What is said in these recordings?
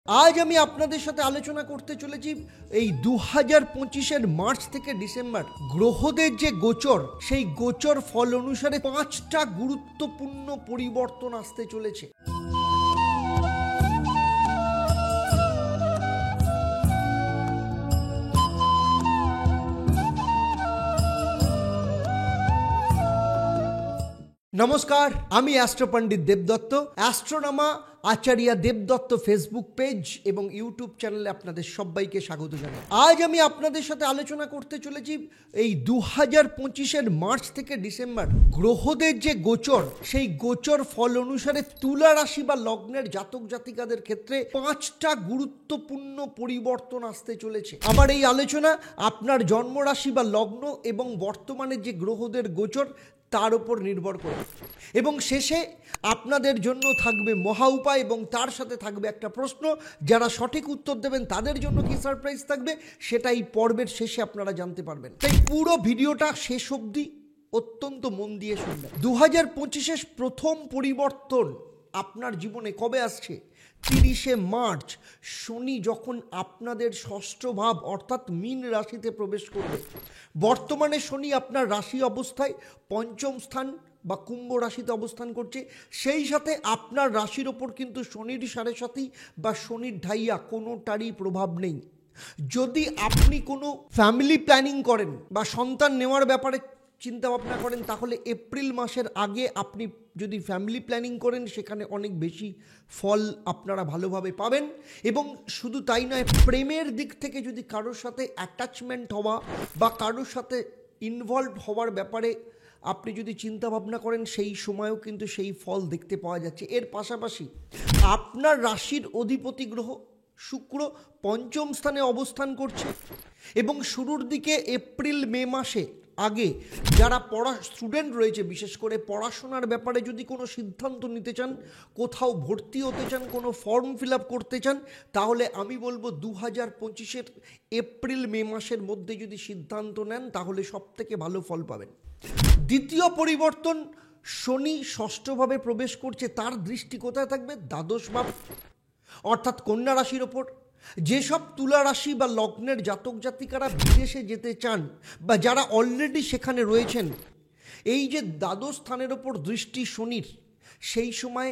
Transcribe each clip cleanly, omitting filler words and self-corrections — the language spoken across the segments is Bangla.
আজ আমি আপনাদের সাথে আলোচনা করতে চলেছি এই 2025-এর মার্চ থেকে ডিসেম্বর গ্রহদের যে গোচর, সেই গোচর ফল অনুসারে 5টা গুরুত্বপূর্ণ পরিবর্তন আসতে চলেছে। নমস্কার, আমি অ্যাস্ট্রো পণ্ডিত দেবদত্ত। অ্যাস্ট্রোনমা আচার্য দেবদত্ত ফেসবুক পেজ এবং ইউটিউব চ্যানেলে আপনাদের সবাইকে স্বাগত জানাই। আজ আমি আপনাদের সাথে আলোচনা করতে চলেছি এই 2025-এর মার্চ থেকে ডিসেম্বর গ্রহদের যে গোচর, সেই গোচর ফল অনুসারে তুলা রাশি বা লগ্নের জাতক জাতিকাদের ক্ষেত্রে 5টা গুরুত্বপূর্ণ পরিবর্তন আসতে চলেছে। আমার এই আলোচনা আপনার জন্মরাশি বা লগ্ন এবং বর্তমানে যে গ্রহদের গোচর তার উপর নির্ভর করে, এবং শেষে আপনাদের জন্য থাকবে মহা উপায় এবং তার সাথে থাকবে একটা প্রশ্ন। যারা সঠিক উত্তর দেবেন তাদের জন্য কি সারপ্রাইজ থাকবে সেটা এই পর্বের শেষে আপনারা জানতে পারবেন। তাই পুরো ভিডিওটা শেষ অবধি অত্যন্ত মন দিয়ে শুনবেন। 2025-এর প্রথম পরিবর্তন আপনার জীবনে কবে আসছে? 30শে মার্চ শনি যখন আপনাদের ষষ্ঠ ভাব অর্থাৎ মীন রাশিতে প্রবেশ করবে। বর্তমানে শনি আপনার রাশি অবস্থায় পঞ্চম স্থান বা কুম্ভ রাশিতে অবস্থান করছে। সেই সাথে আপনার রাশির ওপর কিন্তু শনির সাড়ে সাথী বা শনির ঢাইয়া কোনোটারই প্রভাব নেই। যদি আপনি কোনো ফ্যামিলি প্ল্যানিং করেন বা সন্তান নেওয়ার ব্যাপারে চিন্তা ভাবনা করেন, তাহলে এপ্রিল মাসের আগে আপনি যদি ফ্যামিলি প্ল্যানিং করেন সেখানে অনেক বেশি ফল আপনারা ভালোভাবে পাবেন। এবং শুধু তাই নয়, প্রেমের দিক থেকে যদি কারোর সাথে অ্যাটাচমেন্ট হওয়া বা কারোর সাথে ইনভলভ হওয়ার ব্যাপারে আপনি যদি চিন্তা ভাবনা করেন, সেই সময়ও কিন্তু সেই ফল দেখতে পাওয়া যাচ্ছে। এর পাশাপাশি আপনার রাশির অধিপতি গ্রহ শুক্র পঞ্চম স্থানে অবস্থান করছে এবং শুরুর দিকে এপ্রিল মে মাসে আগে যারা স্টুডেন্ট রয়েছে, বিশেষ করে পড়াশোনার ব্যাপারে যদি কোনো সিদ্ধান্ত নিতে চান, কোথাও ভর্তি হতে চান, কোনো ফর্ম ফিল আপ করতে চান, তাহলে আমি বলবো 2025-এর এপ্রিল মে মাসের মধ্যে যদি সিদ্ধান্ত নেন তাহলে সব থেকে ভালো ফল পাবেন। দ্বিতীয় পরিবর্তন, শনি ষষ্ঠভাবে প্রবেশ করছে। তার দৃষ্টি কোথায় থাকবে? দ্বাদশ ভাব অর্থাৎ কন্যা রাশির ওপর। যেসব তুলা রাশি বা লগ্নের জাতক জাতিকারা বিদেশে যেতে চান বা যারা অলরেডি সেখানে রয়েছেন, এই যে দ্বাদশ স্থানের ওপর দৃষ্টি শনির, সেই সময়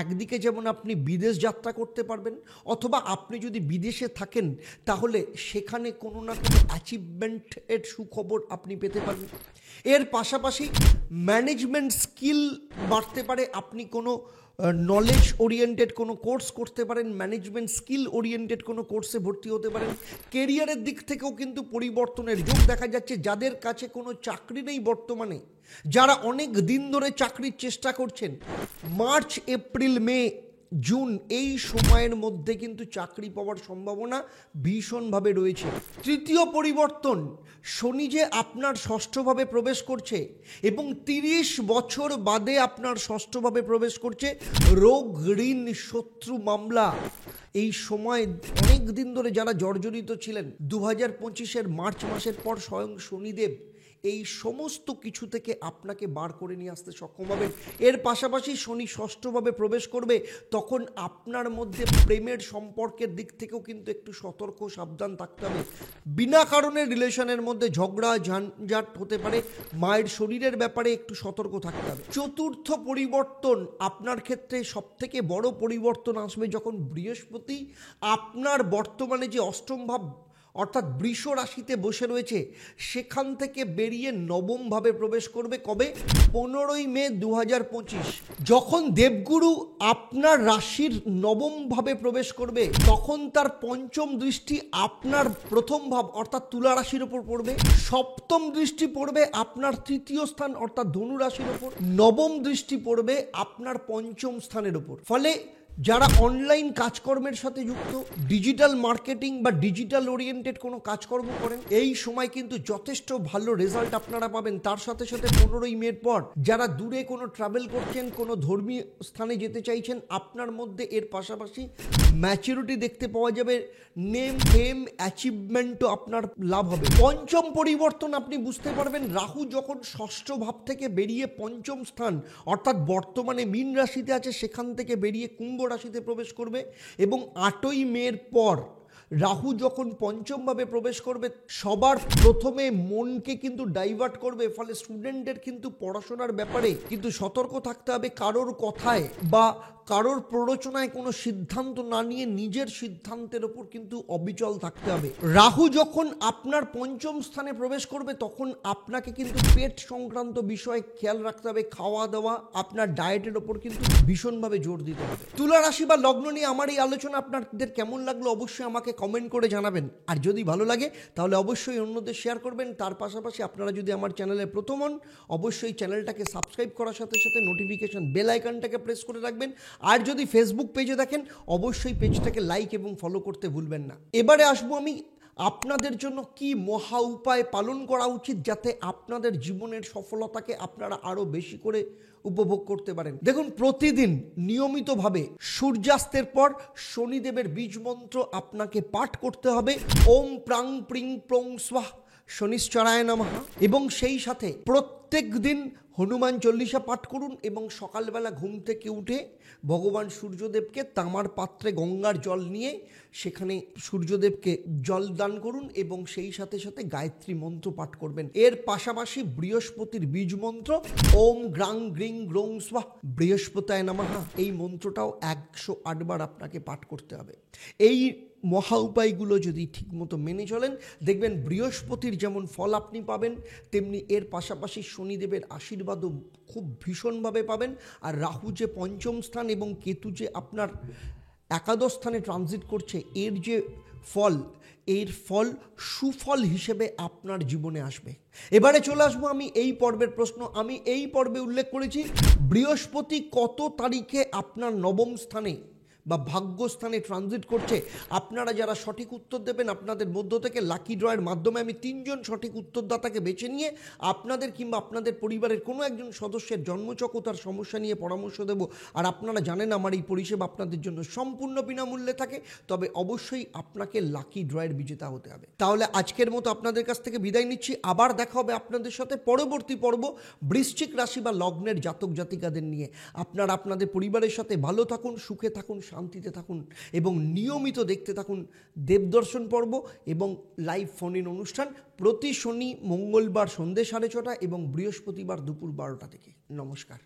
একদিকে যেমন আপনি বিদেশ যাত্রা করতে পারবেন, অথবা আপনি যদি বিদেশে থাকেন তাহলে সেখানে কোনো না কোনো অ্যাচিভমেন্টের সুখবর আপনি পেতে পারবেন। এর পাশাপাশি ম্যানেজমেন্ট স্কিল বাড়তে পারে। আপনি কোনো নলেজ ওরিয়েন্টেড কোনো কোর্স করতে পারেন, ম্যানেজমেন্ট স্কিল ওরিয়েন্টেড কোনো কোর্সে ভর্তি হতে পারেন। কেরিয়ারের দিক থেকেও কিন্তু পরিবর্তনের যোগ দেখা যাচ্ছে। যাদের কাছে কোনো চাকরি নেই বর্তমানে, যারা অনেক দিন ধরে চাকরির চেষ্টা করছেন, মার্চ এপ্রিল মে জুন এই সময়ের মধ্যে কিন্তু চাকরি পাওয়ার সম্ভাবনা ভীষণভাবে রয়েছে। তৃতীয় পরিবর্তন, শনি যে আপনার ষষ্ঠভাবে প্রবেশ করছে এবং 30 বছর বাদে আপনার ষষ্ঠভাবে প্রবেশ করছে। রোগ, ঋণ, শত্রু, মামলা, এই সময় অনেক দিন ধরে যারা জর্জরিত ছিলেন, 2025-এর মার্চ মাসের পর স্বয়ং শনিদেব এই সমস্ত কিছু থেকে আপনাকে বার করে নিয়ে আসতে সক্ষম হবেন। এর পাশাপাশি শনি ষষ্ঠভাবে প্রবেশ করবে, তখন আপনার মধ্যে প্রেমের সম্পর্কের দিক থেকেও কিন্তু একটু সতর্ক সাবধান থাকতে হবে। বিনা কারণে রিলেশনের মধ্যে ঝগড়া ঝঞ্ঝাট হতে পারে। মায়ের শরীরের ব্যাপারে একটু সতর্ক থাকতে হবে। চতুর্থ পরিবর্তন, আপনার ক্ষেত্রে সবথেকে বড় পরিবর্তন আসবে যখন বৃহস্পতি আপনার বর্তমানে যে অষ্টম ভাব অর্থাৎ বৃষ রাশিতে বসে রয়েছে সেখান থেকে বেরিয়ে নবমভাবে প্রবেশ করবে। কবে? 15ই মে 2025। যখন দেবগুরু আপনার রাশির নবমভাবে প্রবেশ করবে, তখন তার পঞ্চম দৃষ্টি আপনার প্রথম ভাব অর্থাৎ তুলা রাশির ওপর পড়বে। সপ্তম দৃষ্টি পড়বে আপনার তৃতীয় স্থান অর্থাৎ ধনু রাশির ওপর। নবম দৃষ্টি পড়বে আপনার পঞ্চম স্থানের ওপর। ফলে যারা অনলাইন কাজকর্মের সাথে যুক্ত, ডিজিটাল মার্কেটিং বা ডিজিটাল ওরিয়েন্টেড কোনো কাজকর্ম করেন, এই সময় কিন্তু যথেষ্ট ভালো রেজাল্ট আপনারা পাবেন। তার সাথে সাথে 15ই মের পর যারা দূরে কোনো ট্রাভেল করছেন, কোনো ধর্মীয় স্থানে যেতে চাইছেন, আপনার মধ্যে এর পাশাপাশি ম্যাচুরিটি দেখতে পাওয়া যাবে। নেম ফেম অ্যাচিভমেন্টও আপনার লাভ হবে। পঞ্চম পরিবর্তন আপনি বুঝতে পারবেন, রাহু যখন ষষ্ঠ ভাব থেকে বেরিয়ে পঞ্চম স্থান অর্থাৎ বর্তমানে মীন রাশিতে আছে, সেখান থেকে বেরিয়ে কুম্ভ রাশিতে প্রবেশ করবে এবং 8ই মের পর রাহু যখন পঞ্চমভাবে প্রবেশ করবে সবার প্রথমে মনকে কিন্তু ডাইভার্ট করবে, ফলে স্টুডেন্টদের কিন্তু পড়াশোনার ব্যাপারে কিন্তু সতর্ক থাকতে হবে। কারোর কথায় বা কারোর প্ররোচনায় কোনো সিদ্ধান্ত না নিয়ে নিজের সিদ্ধান্তের ওপর কিন্তু অবিচল থাকতে হবে। রাহু যখন আপনার পঞ্চম স্থানে প্রবেশ করবে তখন আপনাকে কিন্তু পেট সংক্রান্ত বিষয়ে খেয়াল রাখতে হবে। খাওয়া দাওয়া, আপনার ডায়েটের ওপর কিন্তু ভীষণভাবে জোর দিতে হবে। তুলা রাশি বা লগ্ন নিয়ে আমার এই আলোচনা আপনাদের কেমন লাগলো অবশ্যই আমাকে কমেন্ট করে জানাবেন। আর যদি ভালো লাগে তাহলে অবশ্যই অন্যদের শেয়ার করবেন। তার পাশাপাশি আপনারা যদি আমার চ্যানেলে প্রথম হন অবশ্যই চ্যানেলটাকে সাবস্ক্রাইব করার সাথে সাথে নোটিফিকেশন বেল আইকনটাকে প্রেস করে রাখবেন। আর যদি ফেসবুক পেজে দেখেন অবশ্যই পেজটাকে লাইক এবং ফলো করতে ভুলবেন না। এবারে আসবো আমি আপনাদের জন্য কি মহা উপায় পালন করা উচিত যাতে আপনাদের জীবনের সফলতাকে আপনারা আরো বেশি করে উপভোগ করতে পারেন। দেখুন, প্রতিদিন নিয়মিতভাবে সূর্যাস্তের পর শনিদেবের বীজ মন্ত্র আপনাকে পাঠ করতে হবে। ওম প্রাং প্রিং প্রং স্বাহ শনিশ্চরায় নমঃ। এবং সেই সাথে প্রত্যেক দিন হনুমান চল্লিশা পাঠ করুন এবং সকালবেলা ঘুম থেকে উঠে ভগবান সূর্যদেবকে তামার পাত্রে গঙ্গার জল নিয়ে সেখানে সূর্যদেবকে জল দান করুন এবং সেই সাথে সাথে গায়ত্রী মন্ত্র পাঠ করবেন। এর পাশাপাশি বৃহস্পতির বীজ মন্ত্র ওম গ্রাং গ্রিং গ্রৌং স্বাহ বৃহস্পতায় নমঃ, এই মন্ত্রটাও 108 বার আপনাকে পাঠ করতে হবে। এই মহা উপায়গুলো যদি ঠিকমতো মেনে চলেন দেখবেন বৃহস্পতির যেমন ফল আপনি পাবেন তেমনি এর পাশাপাশি শনিদেবের আশীর্বাদও খুব ভীষণভাবে পাবেন। আর রাহু যে পঞ্চম স্থান এবং কেতু যে আপনার একাদশ স্থানে ট্রানজিট করছে এর যে ফল, এর ফল সুফল হিসেবে আপনার জীবনে আসবে। এবারে চলে আসবো আমি এই পর্বের প্রশ্ন। আমি এই পর্বে উল্লেখ করেছি বৃহস্পতি কত তারিখে আপনার নবম স্থানে বা ভাগ্যস্থানে ট্রানজিট করছে। আপনারা যারা সঠিক উত্তর দেবেন আপনাদের মধ্য থেকে লাকি ড্রয়ের মাধ্যমে আমি 3 জন সঠিক উত্তরদাতাকে বেছে নিয়ে আপনাদের কিংবা আপনাদের পরিবারের কোনো একজন সদস্যের জন্মচক ও তার সমস্যা নিয়ে পরামর্শ দেব। আর আপনারা জানেন আমার এই পরিষেবা আপনাদের জন্য সম্পূর্ণ বিনামূল্যে থাকে, তবে অবশ্যই আপনাকে লাকি ড্রয়ের বিজেতা হতে হবে। তাহলে আজকের মতো আপনাদের কাছ থেকে বিদায় নিচ্ছি। আবার দেখা হবে আপনাদের সাথে পরবর্তী পর্ব বৃশ্চিক রাশি বা লগ্নের জাতক জাতিকাদের নিয়ে। আপনারা আপনাদের পরিবারের সাথে ভালো থাকুন, সুখে থাকুন, শান্তিতে থাকুন এবং নিয়মিত দেখতে থাকুন দেবদর্শন পর্ব এবং লাইভ ফোন ইন অনুষ্ঠান প্রতি শনি মঙ্গলবার সন্ধ্যে 6:30 এবং বৃহস্পতিবার দুপুর 12টা থেকে। নমস্কার।